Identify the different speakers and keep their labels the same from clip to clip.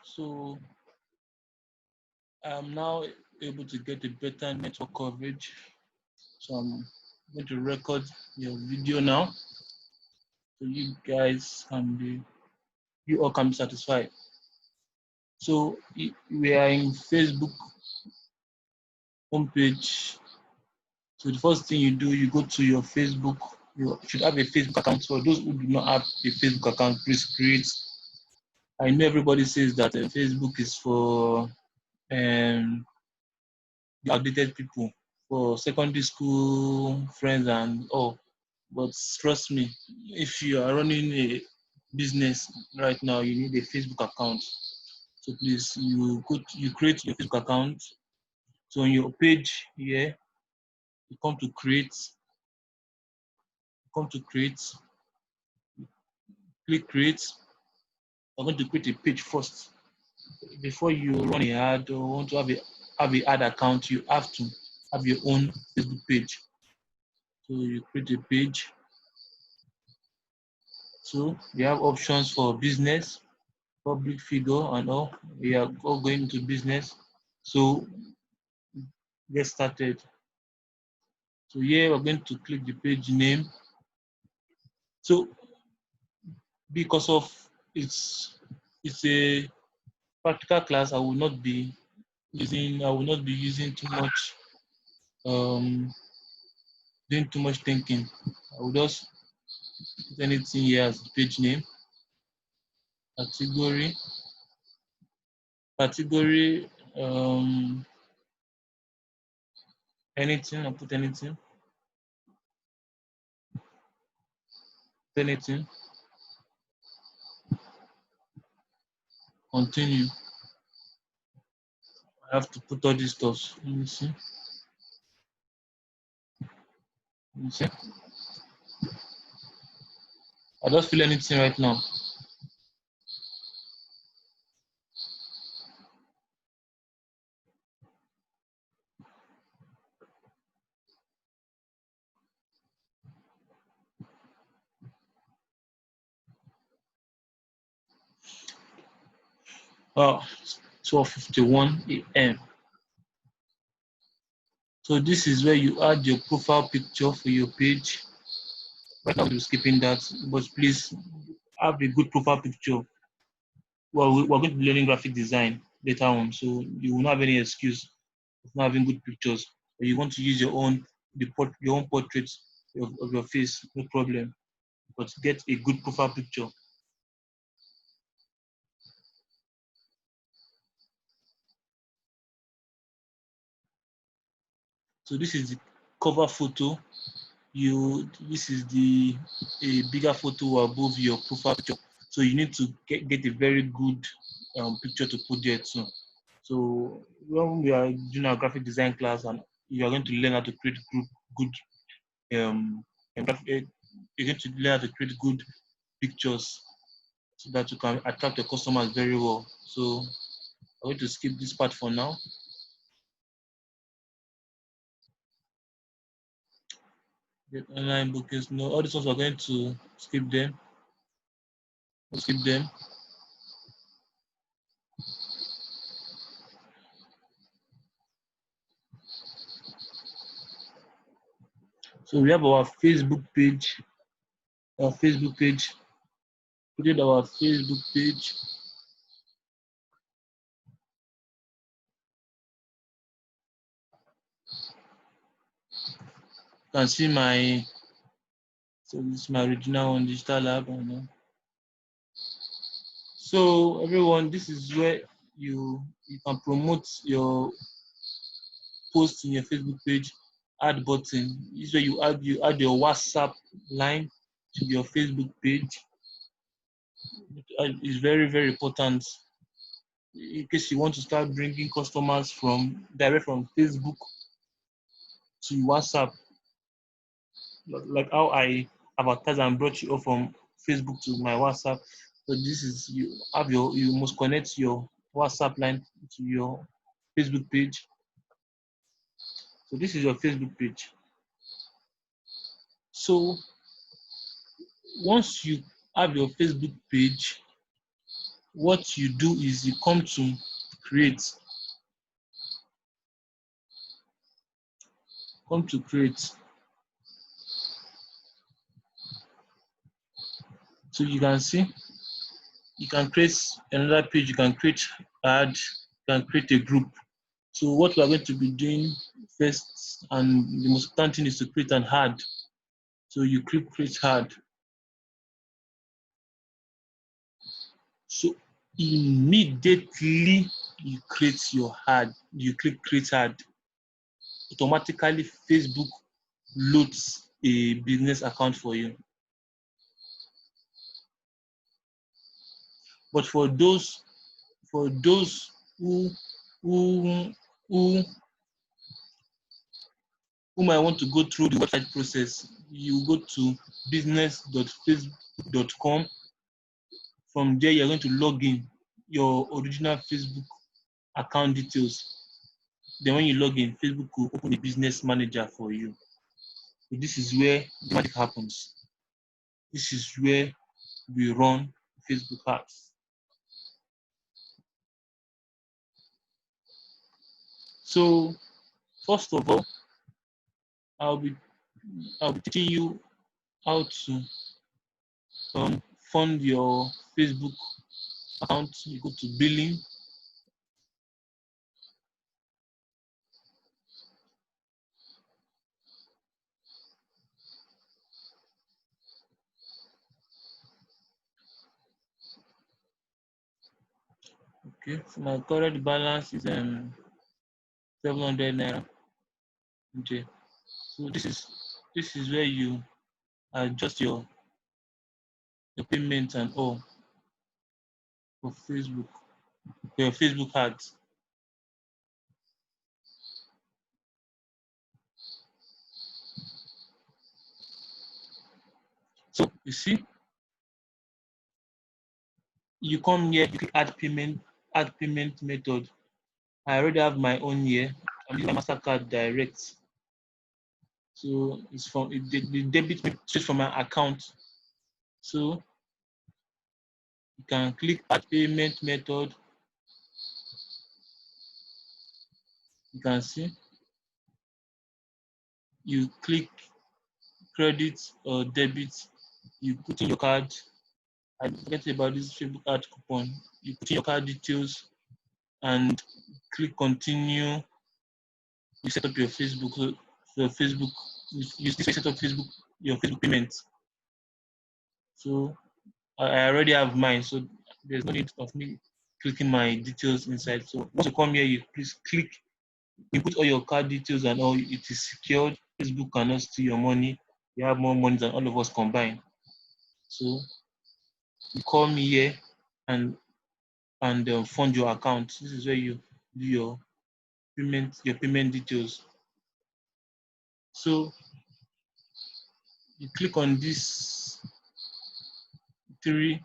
Speaker 1: So I'm now able to get a better network coverage. So I'm going to record your video now, so you guys can be, you all can be satisfied. So we are in Facebook homepage. So the first thing you do, you go to your Facebook. You should have a Facebook account. For those who do not have a Facebook account, please create. I know everybody says that Facebook is for the outdated people, for secondary school friends and all. But trust me, if you are running a business right now, you need a Facebook account. So please, you create your Facebook account. So on your page here, you come to create, click create. I'm going to create a page first. Before you run a ad or want to have a ad account, you have to have your own Facebook page. So you create a page. So you have options for business, public figure, and all. We are all going into business. So get started. So here we're going to click the page name. So because of it's a practical class, I will not be using too much um doing too much thinking. I will just put anything here as page name, category, category, anything, I'll put anything, continue. I have to put all these stuff. Let me see. Let me see. I just fill anything right now. Oh, 12:51 a.m. So this is where you add your profile picture for your page. Right now we're skipping that, but please have a good profile picture. Well, we're going to be learning graphic design later on, so you will not have any excuse of not having good pictures. Or you want to use your own your own portrait of your face, no problem. But get a good profile picture. So this is the cover photo. This is a bigger photo above your profile picture. So you need to get a very good picture to put there too. So when we are doing our graphic design class and you are going to learn how to create good you're going to learn how to create good pictures so that you can attract your customers very well. So I'm going to skip this part for now. Get online bookings. No, all these ones are going to skip them. Skip them. So we have our Facebook page. Our Facebook page. Create our Facebook page. You can see my this is my original one, Digital Lab. So everyone, this is where you can promote your post in your Facebook page. Add button. This is where you add your WhatsApp line to your Facebook page. It's very important in case you want to start bringing customers from direct from Facebook to WhatsApp, like how I advertise and brought you up from Facebook to my WhatsApp. So this is you must connect your WhatsApp line to your Facebook page. So this is your Facebook page. So once you have your Facebook page, what you do is you come to create. So you can see, you can create another page, you can create ad, you can create a group. So what we are going to be doing first, and the most important thing, is to create an ad. So you click create ad. So immediately you create your ad, you click create ad, automatically Facebook loads a business account for you. But for those who who who might want to go through the website process, you go to business.facebook.com. From there, you're going to log in your original Facebook account details. Then when you log in, Facebook will open a business manager for you. So this is where the magic happens. This is where we run Facebook ads. So first of all, I'll be teaching you how to fund your Facebook account. You go to billing. Okay, so my current balance is 700 naira. Okay, so this is where you adjust your payment and all for your Facebook ads. So you see, you come here, you click add payment method. I already have my own here. I'm using my MasterCard Direct. So it's from the debit straight from my account. So you can click add payment method. You can see, you click credit or debit, you put in your card. I forget about this Facebook ad coupon. You put in your card details and click continue. You set up your Facebook. So Facebook, you set up your Facebook payments. So I already have mine, so there's no need of me clicking my details inside. So once you come here, you please click, you put all your card details and all. It is secured. Facebook cannot steal your money. You have more money than all of us combined. So you call me here and fund your account. This is where you do your payment details. So you click on these three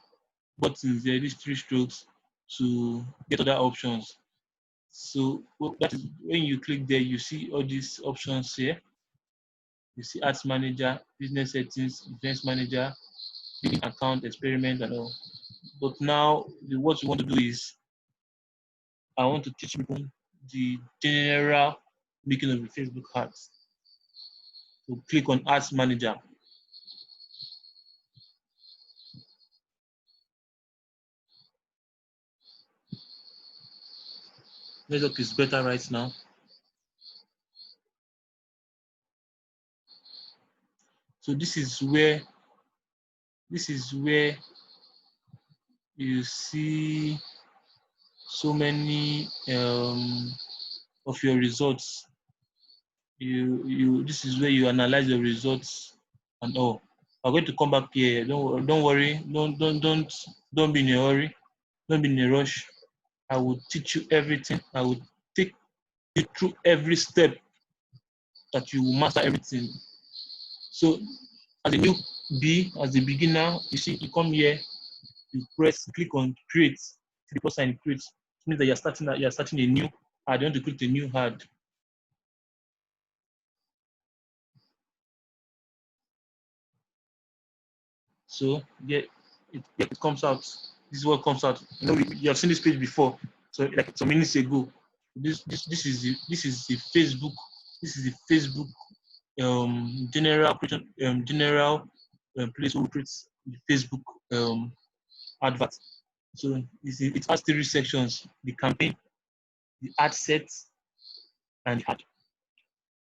Speaker 1: buttons there, these three strokes, to get other options. So that is when you click there, you see all these options here. You see Ads Manager, Business Settings, Events Manager, Billing Account, Experiment, and all. But now what you want to do is, I want to teach people the general making of the Facebook ads. So click on Ads Manager. Network is better right now. So this is where you see so many of your results. This is where you analyze the results and all. I'm going to come back here. Don't worry. Don't be in a hurry. Don't be in a rush. I will teach you everything. I will take you through every step that you will master everything. So as a newbie, as a beginner, you see, you come here, you click on create. See the plus sign create. It means that you're starting a new ad. You want to create a new ad. So yeah, it comes out. This is what comes out. You know, you have seen this page before. So like some minutes ago, this is the Facebook. This is the Facebook general place who creates the Facebook advert. So it has three sections: the campaign, the ad sets, and the ad.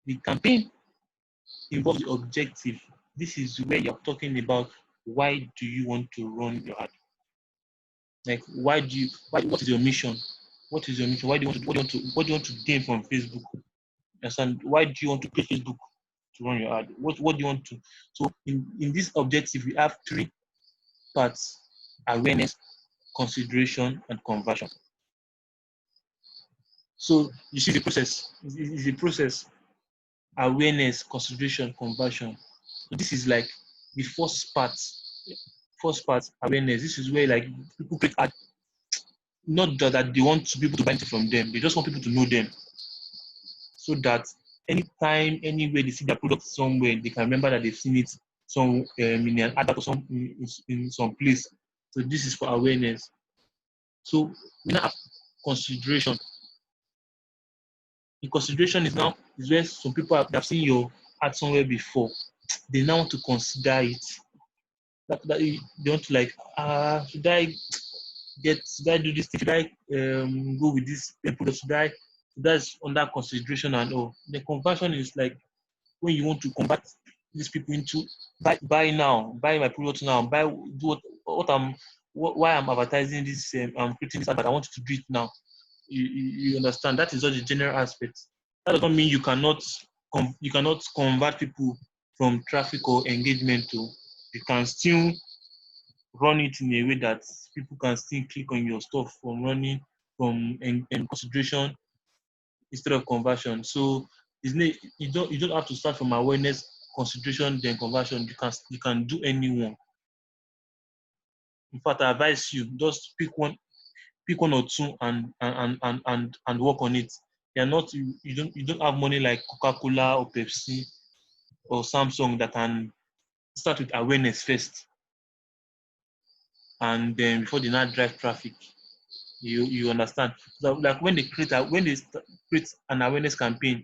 Speaker 1: The campaign involves the objective. This is where you're talking about why do you want to run your ad? Like what is your mission? What is your mission? Why do you want to what do you want to gain from Facebook? Understand? Why do you want to pay Facebook to run your ad? What do you want to? So in this objective, we have three parts: awareness, consideration, and conversion. So you see the process. It's a process: awareness, consideration, conversion. So this is like the first part. First part, awareness. This is where like people create ad, not that they want people to buy it from them. They just want people to know them, so that anytime, anywhere they see their product somewhere, they can remember that they've seen it some in an advert or some in some place. So this is for awareness. So we now have consideration. The consideration is where some people have seen your ad somewhere before. They now want to consider it. That they want to like, should I do this thing? Should I go with this product? That's under consideration and all. The conversion is like when you want to convert these people into buy now, buy my product now, do why I'm advertising this, I'm creating this advert. I want you to do it now. You understand? That is all the general aspect. That does not mean you cannot convert people from traffic or engagement to. You can still run it in a way that people can still click on your stuff from running from consideration instead of conversion. So you don't have to start from awareness, consideration, then conversion. You can do any one. In fact, I advise you just pick one or two and work on it. You're not you don't have money like Coca-Cola or Pepsi or Samsung that can start with awareness first and then before they now drive traffic. You understand? So like when they create an awareness campaign,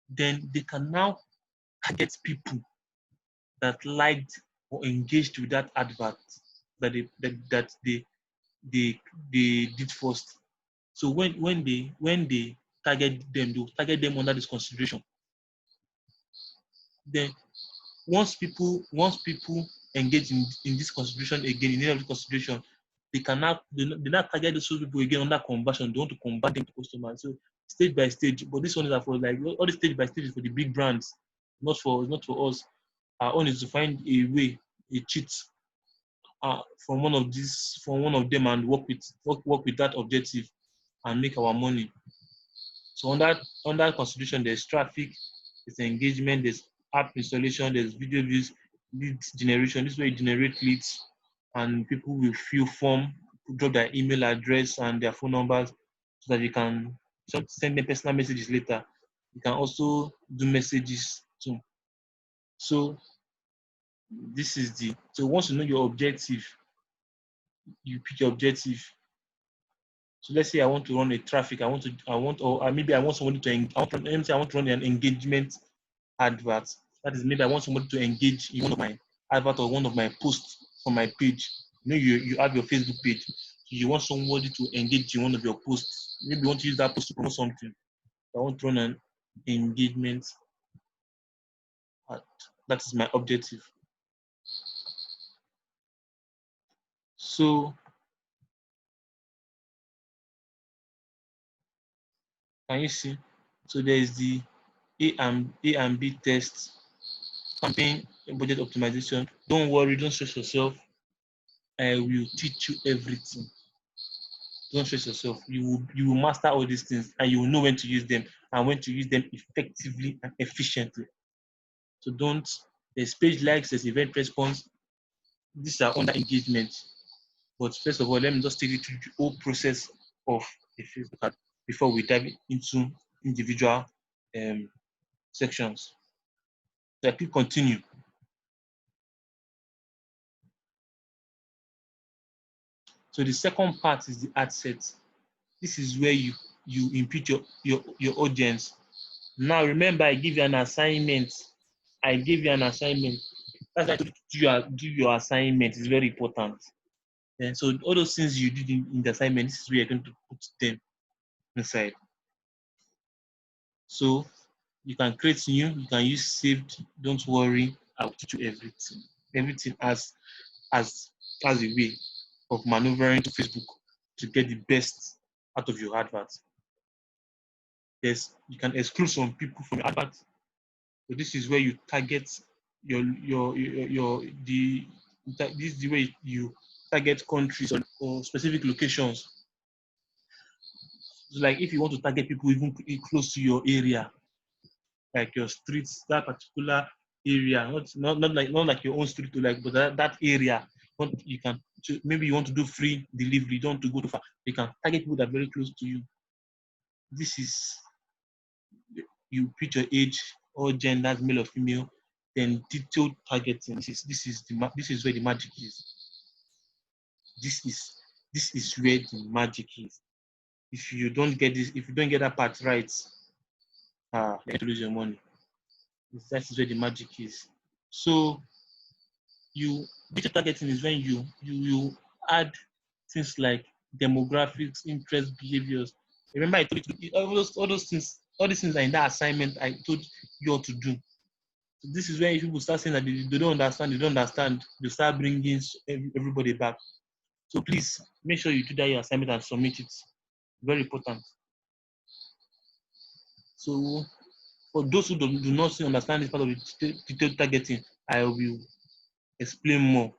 Speaker 1: then they can now target people that liked or engaged with that advert that they did first. So when they target them, they'll target them under this consideration. Then once people engage in this consideration again, in any of the consideration, they now target those people again under conversion. They want to convert them to customers. So stage by stage, but this one is for like all the stage by stage is for the big brands, not for us. Our own is to find a way, a cheat from one of them and work with that objective and make our money. So under consideration, there's traffic, there's engagement, there's app installation, there's video views, lead generation. This way you generate leads and people will fill form, drop their email address and their phone numbers so that you can send them personal messages later. You can also do messages too. So so once you know your objective, you pick your objective. So let's say I want to run a traffic. Or maybe I want somebody to. Let me say I want to run an engagement advert. That is, maybe I want somebody to engage in one of my advert or one of my posts on my page. You have your Facebook page. So you want somebody to engage in one of your posts. Maybe you want to use that post to promote something. I want to run an engagement ad. That is my objective. So can you see? So there is the A and B test, campaign budget optimization. Don't worry, don't stress yourself. I will teach you everything. Don't stress yourself. You will master all these things and you will know when to use them and when to use them effectively and efficiently. So don't there's page likes, there's event response. These are under engagement. But first of all, let me just take you through the whole process of a Facebook ad before we dive into individual um, sections. So I click continue. So the second part is the ad set. This is where you input your audience. Now remember, I give you an assignment. I gave you an assignment. That's why I told you to give your assignment. It's very important. And so all those things you did in the assignment, this is where you're going to put them inside. So you can create new, you can use saved. Don't worry, I'll teach you everything. Everything as a way of maneuvering to Facebook to get the best out of your advert. You can exclude some people from your advert. So this is where you target this is the way you target countries or specific locations. So like if you want to target people even close to your area, like your streets, that particular area, not like your own street, like but that area. You can maybe you want to do free delivery, you don't want to go too far. You can target people that are very close to you. This is you put your age or gender, male or female, then detailed targeting. This is where the magic is. This is where the magic is. If you don't get this, if you don't get that part right, you're going to lose your money. That is where the magic is. So digital targeting is when you add things like demographics, interest, behaviors. Remember, I told you all those things, all these things are in that assignment I told you all to do. So this is when people start saying that they don't understand, they start bringing everybody back. So please make sure you do that your assignment and submit it. Very important. So for those who do not understand this part of the detailed targeting, I will explain more.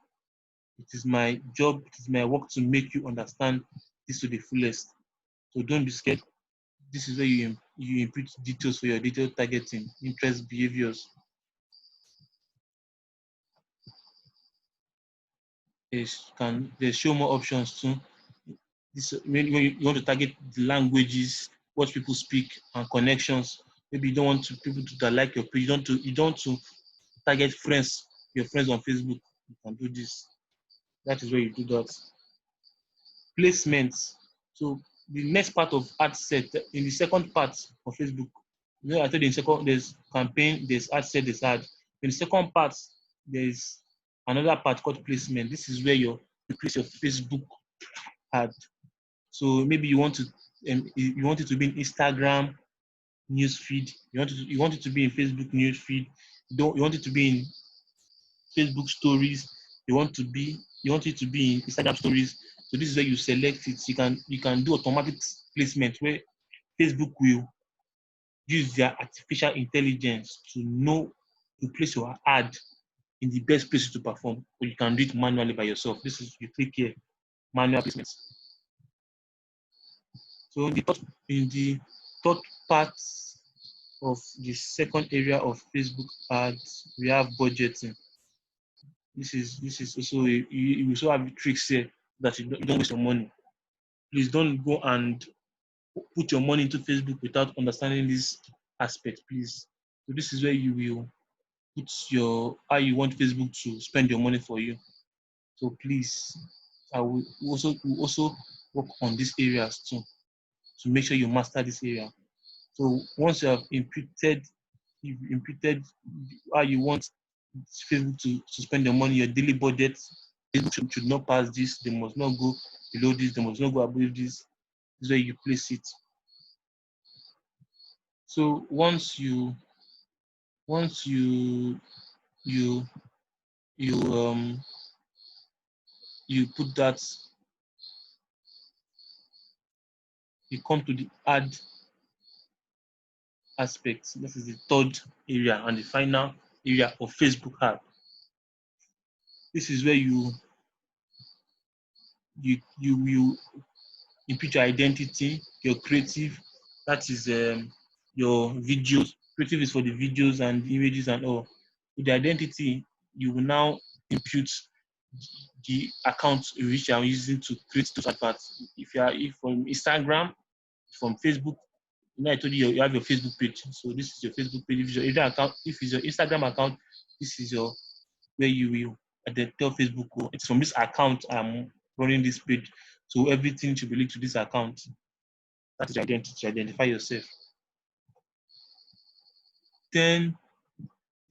Speaker 1: It is my job, it is my work to make you understand this to the fullest. So don't be scared. This is where you input details for your detailed targeting, interest, behaviors. They show more options too. When you want to target the languages, what people speak, and connections. Maybe you don't want people to like your page. You don't want to target friends, your friends on Facebook. You can do this. That is where you do that. Placements. So the next part of ad set, in the second part of Facebook, I told you in second there's campaign, there's ad set, there's ad. In the second part, there's another part called placement. This is where you place your Facebook ad. So maybe you want it to be in Instagram newsfeed. You want it to be in Facebook newsfeed. You want it to be in Facebook stories. You want it to be in Instagram stories. So this is where you select it. You can do automatic placement where Facebook will use their artificial intelligence to place your ad in the best places to perform, or you can do it manually by yourself. This is you click here, manual placements. So in the third part of the second area of Facebook ads, we have budgeting. This is also you also have tricks here that you don't waste your money. Please don't go and put your money into Facebook without understanding this aspect, please. So this is where you will put how you want Facebook to spend your money for you. So please, I will also work on these areas too to make sure you master this area. So once you have imputed how you want Facebook to spend your money, your daily budget, Facebook should not pass this. They must not go below this. They must not go above this. This is where you place it. So once you put that, you come to the ad aspect. This is the third area and the final area of Facebook ad. This is where you input your identity, your creative. That is your videos. Creative is for the videos and images and all. With the identity, you will now input the account which you are using to create those adverts. If from Instagram, from Facebook, I told you have your Facebook page. So this is your Facebook page. If it's your Instagram account, this is where you will tell Facebook, it's from this account running this page. So everything should be linked to this account. That is your identity, identify yourself. Then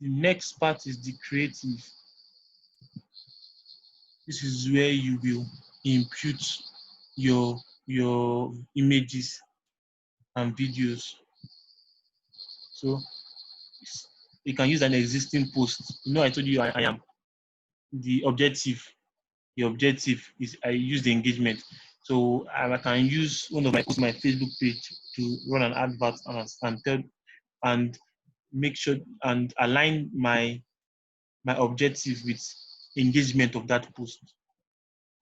Speaker 1: the next part is the creative. This is where you will impute your images and videos. So you can use an existing post. You know, I told you I am the objective. The objective is I use the engagement. So I can use one of my posts, my Facebook page, to run an advert and tell and make sure and align my objective with engagement of that post.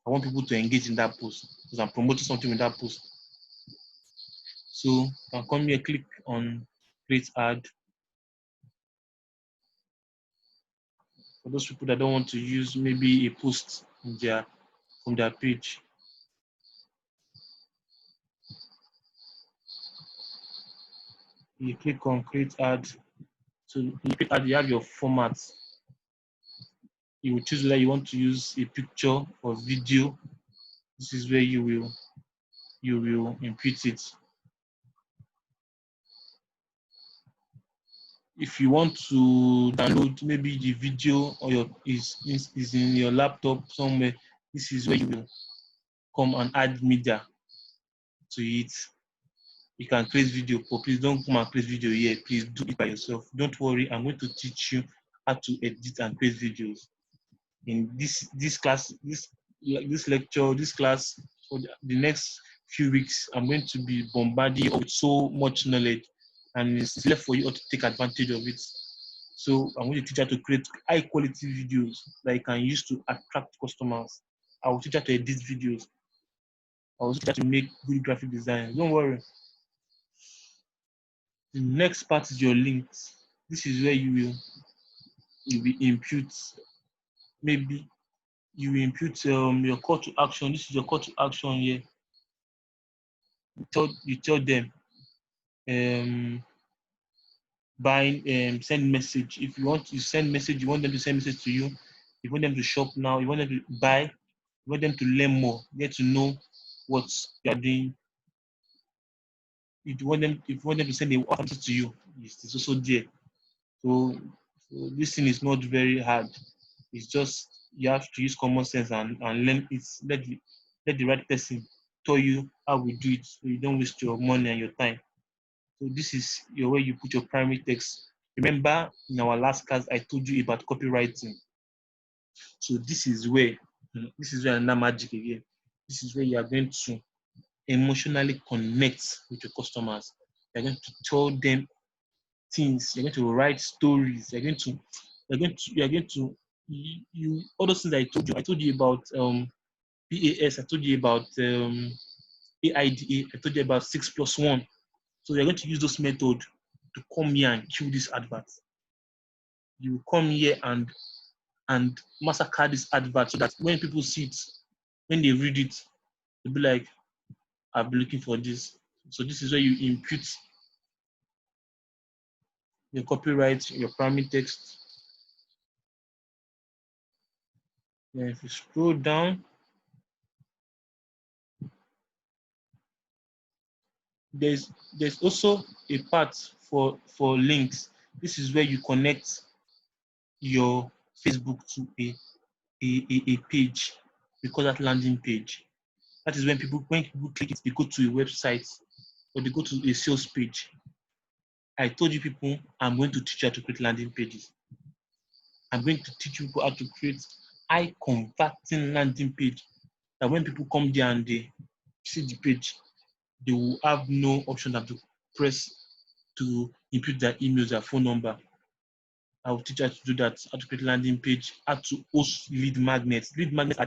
Speaker 1: I want people to engage in that post because I'm promoting something with that post. So you can come here, click on create ad. For those people that don't want to use maybe a post from their page. You click on create ad. So you create ad, you have your format. You will choose whether you want to use a picture or video. This is where you will input it. If you want to download maybe the video or is in your laptop somewhere, this is where you will come and add media to it. You can create video, but please don't come and create video here. Please do it by yourself. Don't worry, I'm going to teach you how to edit and create videos. In this class, this lecture, this class, for the next few weeks, I'm going to be bombarding you with so much knowledge, and it's left for you to take advantage of it. So I'm going to teach you how to create high quality videos that you can use to attract customers. I will teach you how to edit videos. I will teach you how to make good graphic design. Don't worry. The next part is your links. This is where you will input, maybe you will input your call to action. This is your call to action here. You tell them send message. If you want to send message, you want them to send message to you. You want them to shop now. You want them to buy. You want them to learn more, get to know what you are doing. If you want them to send a message to you, it's also there. So this thing is not very hard. It's just you have to use common sense and learn it. Let the right person tell you how we do it, so you don't waste your money and your time. So this is your way you put your primary text. Remember in our last class I told you about copywriting. So this is where another magic again. This is where you are going to emotionally connect with your customers. You're going to tell them things. You're going to write stories. You're going to all those things I told you. I told you about PAS. I told you about AIDA. I told you about 6+1. So you're going to use those methods to come here and kill this advert. You come here and massacre this advert so that when people see it, when they read it, they'll be like, I'll be looking for this. So this is where you input your copyright, your primary text. Then if you scroll down, there's also a part for links. This is where you connect your Facebook to a page. We call that landing page. That is when people click it, they go to a website or they go to a sales page. I told you people, I'm going to teach you how to create landing pages. I'm going to teach you people how to create high converting landing page that when people come there and they see the page, they will have no option than to press to input their emails, their phone number. I will teach you how to do that, how to create landing page, how to host lead magnets. Lead magnets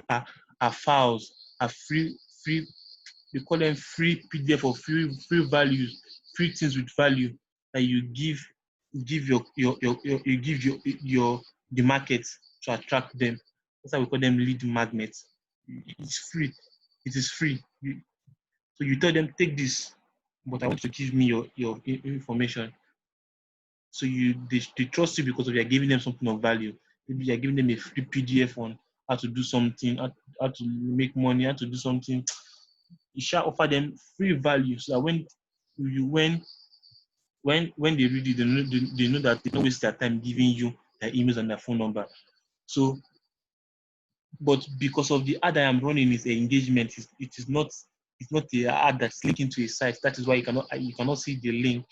Speaker 1: are files, are free, they call them free PDF or free values, free things with value that you give the market to attract them. That's why we call them lead magnets. It's free. It is free. So you tell them, take this, but I want you to give me your information. So they trust you because of you're giving them something of value. Maybe you're giving them a free PDF on how to do something, how to make money, how to do something, you shall offer them free value so that when they read it, they know that they don't waste their time giving you their emails and their phone number. So, but because of the ad I am running is engagement, it's not the ad that's linking to a site. That is why you cannot see the link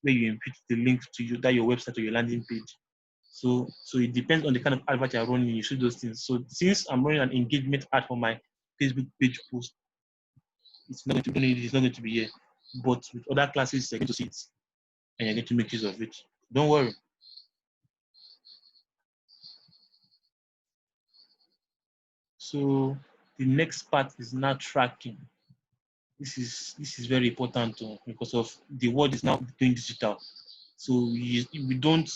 Speaker 1: where you input the link to your website or your landing page. So it depends on the kind of advert you're running. You see those things. So since I'm running an engagement ad for my Facebook page post, it's not going to be here. But with other classes, you're going to see it and you're going to make use of it. Don't worry. So the next part is now tracking. This is very important because of the world is now going digital. So we don't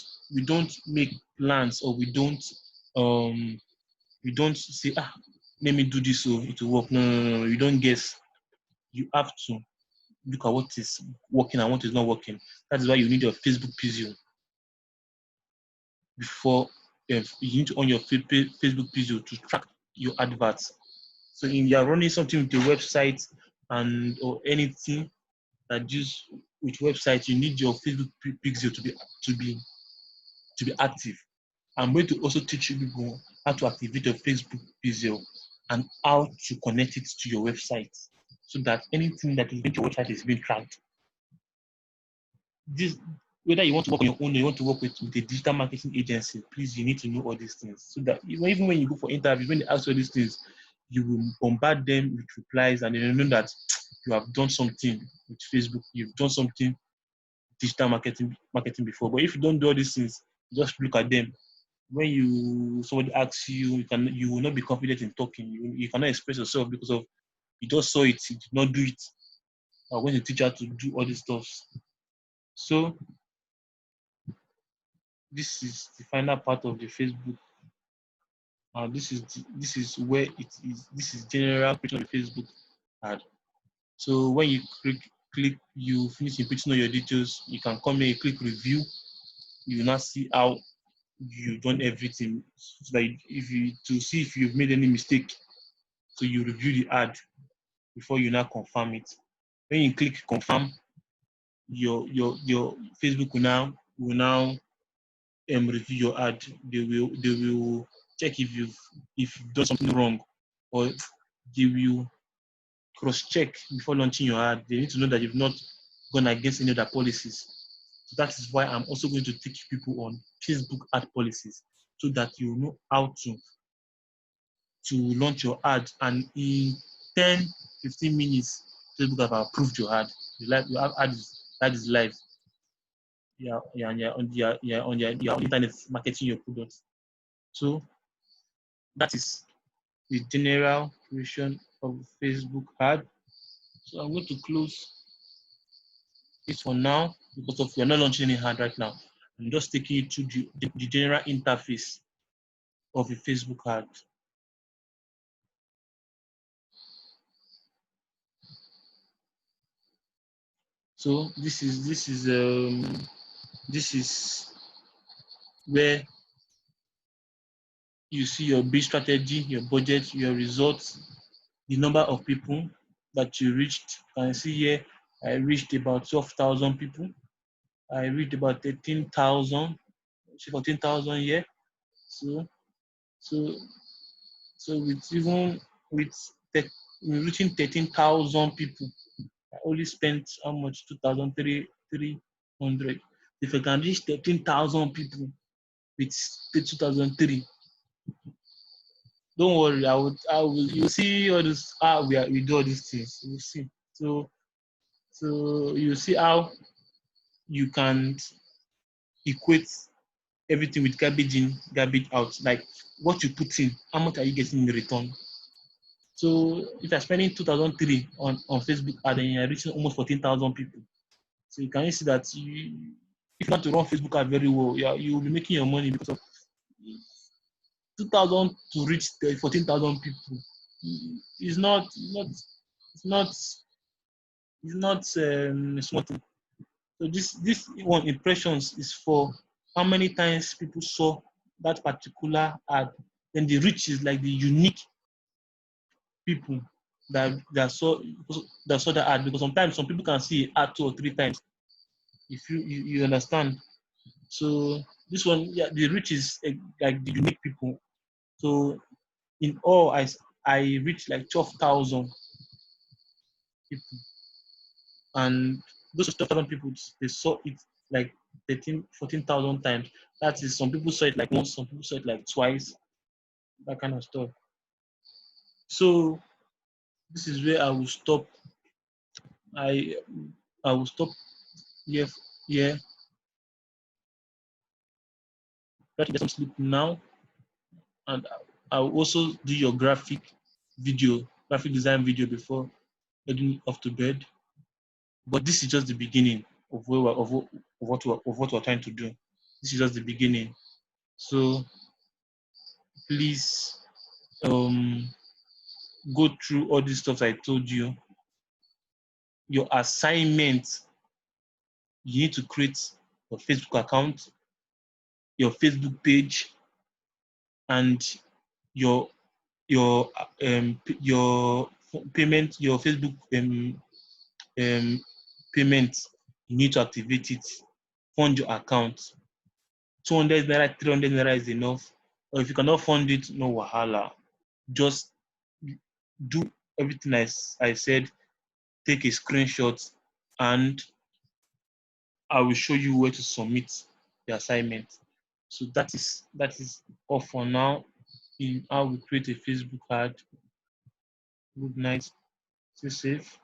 Speaker 1: make plans, or we don't say, let me do this so it will work. No. You don't guess. You have to look at what is working and what is not working. That is why you need your Facebook Pixel before you need to on your Facebook Pixel to track your adverts. So if you are running something with a website or anything that deals with website, you need your Facebook Pixel to be active. I'm going to also teach you people how to activate your Facebook Pixel and how to connect it to your website so that anything that is in your website is being tracked. This, whether you want to work on your own or you want to work with a digital marketing agency, please, you need to know all these things so that even when you go for interviews, when they ask all these things, you will bombard them with replies and they know that you have done something with Facebook, you've done something digital marketing before. But if you don't do all these things, just look at them. When somebody asks you, you will not be confident in talking. You cannot express yourself because of you just saw it, you did not do it. Or when the teacher to do all these stuff. So this is the final part of the Facebook. This is where it is. This is general creation of the Facebook ad. So when you click, you finish inputting all your details. You can come here, you click review. You will now see how you've done everything. So that to see if you've made any mistake. So you review the ad before you now confirm it. When you click confirm, your Facebook will now review your ad. They will check if you've done something wrong, or they will cross check before launching your ad. They need to know that you've not gone against any other policies. So that is why I'm also going to teach people on Facebook ad policies so that you know how to launch your ad, and in 10-15 minutes Facebook have approved your ad. Your ad is live. On your internet marketing your products. So that is the general creation of Facebook ad. So I'm going to close this for now because we are not launching any ad right now. I'm just taking you to the general interface of a Facebook ad. So this is where you see your bid strategy, your budget, your results, the number of people that you reached. You can see here, I reached about 12,000 people. I reached about 13,000, 14,000 here. So with reaching 13,000 people, I only spent how much? 2,300. If I can reach 13,000 people with 2003, don't worry, I will. You see all this. We do all these things. You see. So you see how you can equate everything with garbage in, garbage out. Like what you put in, how much are you getting in return? So if you're spending 2003 on Facebook ad and you're reaching almost 14,000 people, so you can see that if you want to run Facebook ad very well, you will be making your money because of 2,000 to reach 14,000 people. It's not small thing. So this one impressions is for how many times people saw that particular ad Then the rich is like the unique people that saw that ad, because sometimes some people can see ad 2 or 3 times. If you understand. So this one, yeah, the rich is like the unique people. So in all, I reached like 12,000 people, and those 12,000 people, they saw it like 13, 14,000 times. That is, some people saw it like once, some people saw it like twice, that kind of stuff. So this is where I will stop. I I will stop here. Here, try to get some sleep now, and I will also do your graphic design video before heading off to bed. But this is just the beginning of what we're trying to do. This is just the beginning. So please go through all these stuff I told you. Your assignment, you need to create your Facebook account, your Facebook page, and your your payment, your Facebook payment. You need to activate it. Fund your account. 200 naira, 300 naira is enough. Or if you cannot fund it, no wahala. Just do everything I said. Take a screenshot, and I will show you where to submit the assignment. So that is all for now in how we create a Facebook ad. Good night. Stay safe.